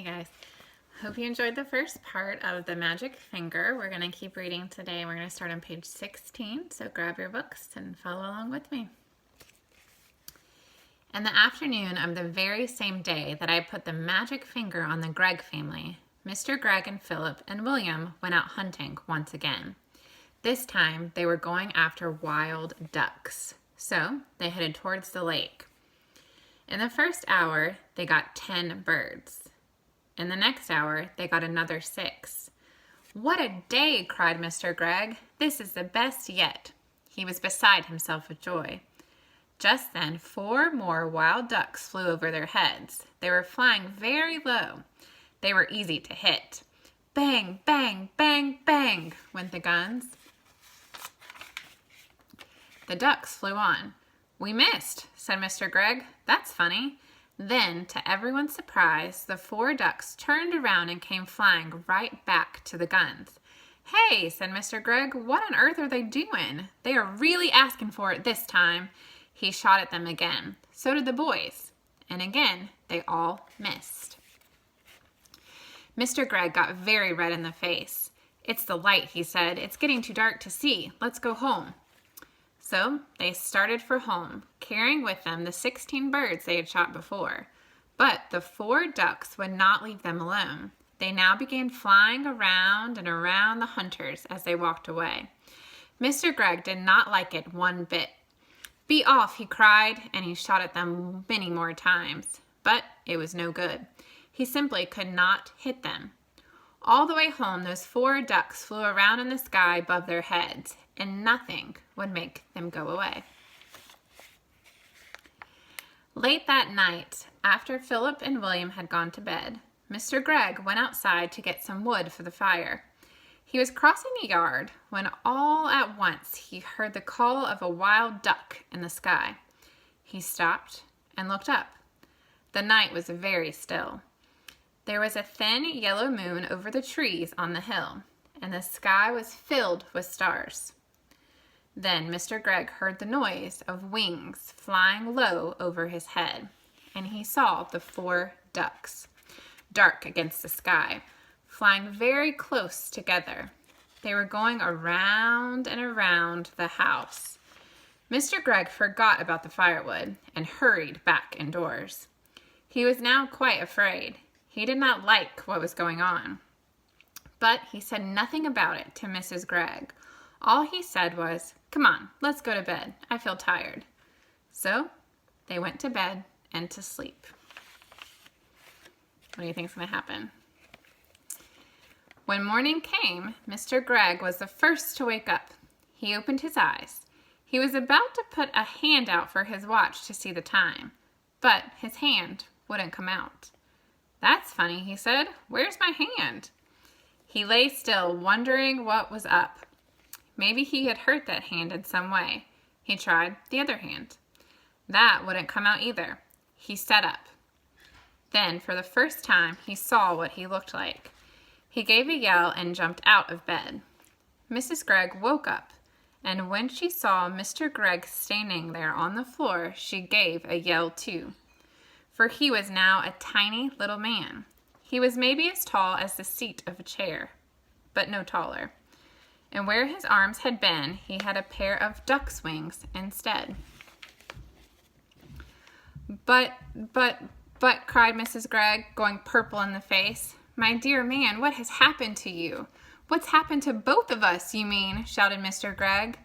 Hey guys, hope you enjoyed the first part of The Magic Finger. We're going to keep reading today. We're going to start on page 16, so grab your books and follow along with me. In the afternoon of the very same day that I put the magic finger on the Gregg family, Mr. Gregg and Philip and William went out hunting once again. This time they were going after wild ducks, so they headed towards the lake. In the first hour, they got 10 birds. In the next hour, they got another 6. "What a day!" cried Mr. Gregg. "This is the best yet." He was beside himself with joy. Just then, 4 more wild ducks flew over their heads. They were flying very low. They were easy to hit. Bang, bang, bang, bang went the guns. The ducks flew on. "We missed," said Mr. Gregg. "That's funny." Then, to everyone's surprise, the 4 ducks turned around and came flying right back to the guns. "Hey," said Mr. Gregg, "what on earth are they doing? They are really asking for it this time." He shot at them again. So did the boys. And again, they all missed. Mr. Gregg got very red in the face. "It's the light," he said. "It's getting too dark to see. Let's go home." So they started for home, carrying with them the 16 birds they had shot before. But the 4 ducks would not leave them alone. They now began flying around and around the hunters as they walked away. Mr. Gregg did not like it one bit. "Be off," he cried, and he shot at them many more times. But it was no good. He simply could not hit them. All the way home, those 4 ducks flew around in the sky above their heads, and nothing would make them go away. Late that night, after Philip and William had gone to bed, Mr. Gregg went outside to get some wood for the fire. He was crossing a yard when all at once he heard the call of a wild duck in the sky. He stopped and looked up. The night was very still. There was a thin yellow moon over the trees on the hill, and the sky was filled with stars. Then Mr. Gregg heard the noise of wings flying low over his head, and he saw the 4 ducks, dark against the sky, flying very close together. They were going around and around the house. Mr. Gregg forgot about the firewood and hurried back indoors. He was now quite afraid. He did not like what was going on. But he said nothing about it to Mrs. Gregg. All he said was, "Come on, let's go to bed. I feel tired." So they went to bed and to sleep. What do you think is going to happen? When morning came, Mr. Gregg was the first to wake up. He opened his eyes. He was about to put a hand out for his watch to see the time, but his hand wouldn't come out. "That's funny," he said. "Where's my hand?" He lay still, wondering what was up. Maybe he had hurt that hand in some way. He tried the other hand. That wouldn't come out either. He sat up. Then, for the first time, he saw what he looked like. He gave a yell and jumped out of bed. Mrs. Gregg woke up, and when she saw Mr. Gregg standing there on the floor, she gave a yell too. For he was now a tiny little man. He was maybe as tall as the seat of a chair, but no taller. And where his arms had been, he had a pair of duck's wings instead. But, cried Mrs. Gregg, going purple in the face. "My dear man, what has happened to you?" "What's happened to both of us, you mean?" shouted Mr. Gregg.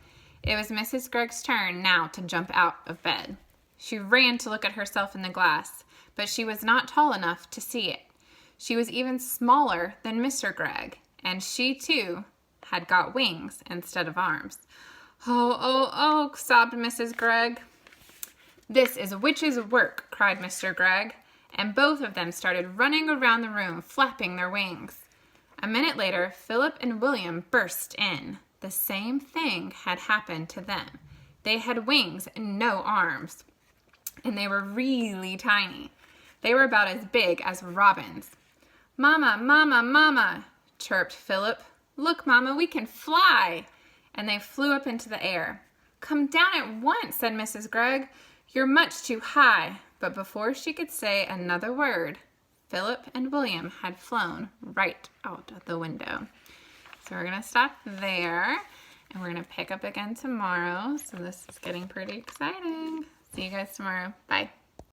It was Mrs. Gregg's turn now to jump out of bed. She ran to look at herself in the glass, but she was not tall enough to see it. She was even smaller than Mr. Gregg, and she, too, had got wings instead of arms. "Oh, oh, oh," sobbed Mrs. Gregg. "This is witch's work," cried Mr. Gregg, and both of them started running around the room, flapping their wings. A minute later, Philip and William burst in. The same thing had happened to them. They had wings and no arms, and they were really tiny. They were about as big as robins. "Mama, Mama, Mama," chirped Philip. "Look, Mama, we can fly!" And they flew up into the air. "Come down at once," said Mrs. Gregg. "You're much too high." But before she could say another word, Philip and William had flown right out of the window. So we're going to stop there, and we're going to pick up again tomorrow. So this is getting pretty exciting. See you guys tomorrow. Bye.